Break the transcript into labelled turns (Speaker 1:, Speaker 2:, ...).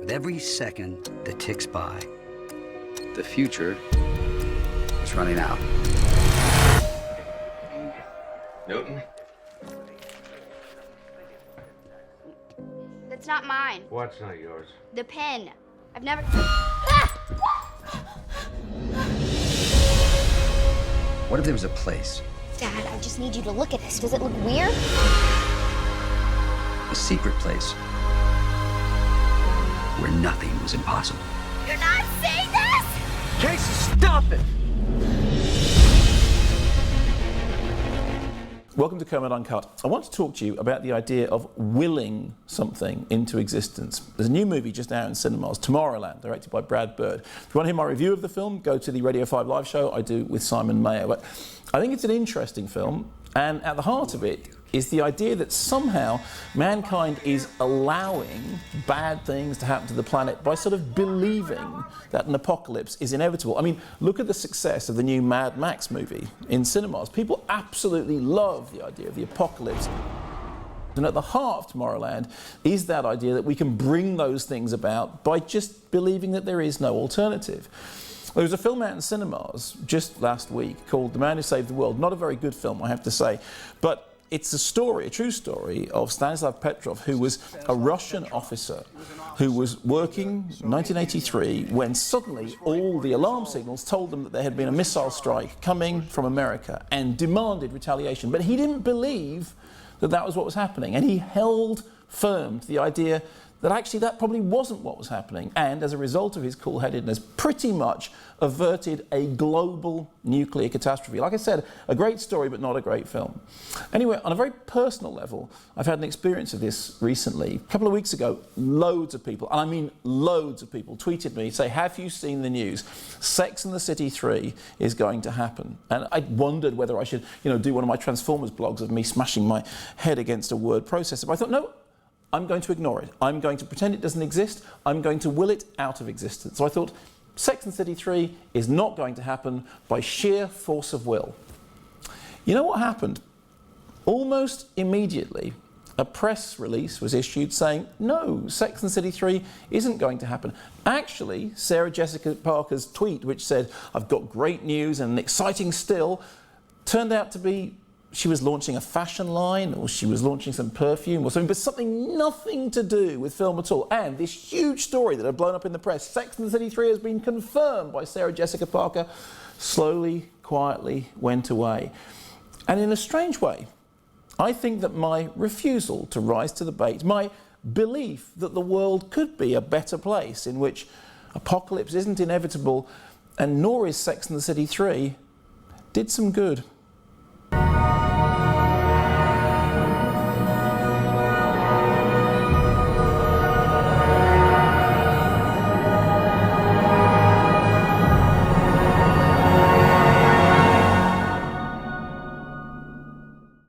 Speaker 1: With every second that ticks by,
Speaker 2: The future is running out. Newton?
Speaker 3: That's not mine.
Speaker 4: What's not yours?
Speaker 3: The pen. I've never...
Speaker 1: what if there was a place,
Speaker 3: Dad, I just need you to look at this. Does it look weird?
Speaker 1: a secret place, where nothing was impossible?
Speaker 3: You're not saying this!
Speaker 4: Casey, stop it!
Speaker 5: Welcome to Kermode Uncut. I want to talk to you about the idea of willing something into existence. There's a new movie just out in cinemas, Tomorrowland, directed by Brad Bird. If you want to hear my review of the film, go to the Radio 5 live show I do with Simon Mayo. But I think it's an interesting film, and at the heart of it is the idea that somehow mankind is allowing bad things to happen to the planet by sort of believing that an apocalypse is inevitable. I mean, look at the success of the new Mad Max movie in cinemas. People absolutely love the idea of the apocalypse. And at the heart of Tomorrowland is that idea that we can bring those things about by just believing that there is no alternative. There was a film out in cinemas just last week called The Man Who Saved the World. Not a very good film, I have to say, but it's a story, a true story, of Stanislav Petrov, who was a Russian officer who was working in 1983 when suddenly all the alarm signals told them that there had been a missile strike coming from America and demanded retaliation. But he didn't believe that that was what was happening, and he held firm to the idea that actually that probably wasn't what was happening, and as a result of his cool-headedness, pretty much averted a global nuclear catastrophe. Like I said, a great story, but not a great film. Anyway, on a very personal level, I've had an experience of this recently. A couple of weeks ago, loads of people, and I mean loads of people, tweeted me, say, have you seen the news? Sex and the City 3 is going to happen. And I wondered whether I should, do one of my Transformers blogs of me smashing my head against a word processor. But I thought, no, I'm going to ignore it. I'm going to pretend it doesn't exist. I'm going to will it out of existence. So I thought, Sex and the City 3 is not going to happen by sheer force of will. You know what happened? Almost immediately, a press release was issued saying, no, Sex and the City 3 isn't going to happen. Actually, Sarah Jessica Parker's tweet, which said, I've got great news and an exciting still, turned out to be she was launching a fashion line, or she was launching some perfume or something, but something nothing to do with film at all. And this huge story that had blown up in the press, Sex and the City 3 has been confirmed by Sarah Jessica Parker, slowly, quietly went away. And in a strange way, I think that my refusal to rise to the bait, my belief that the world could be a better place in which apocalypse isn't inevitable, and nor is Sex and the City 3, did some good.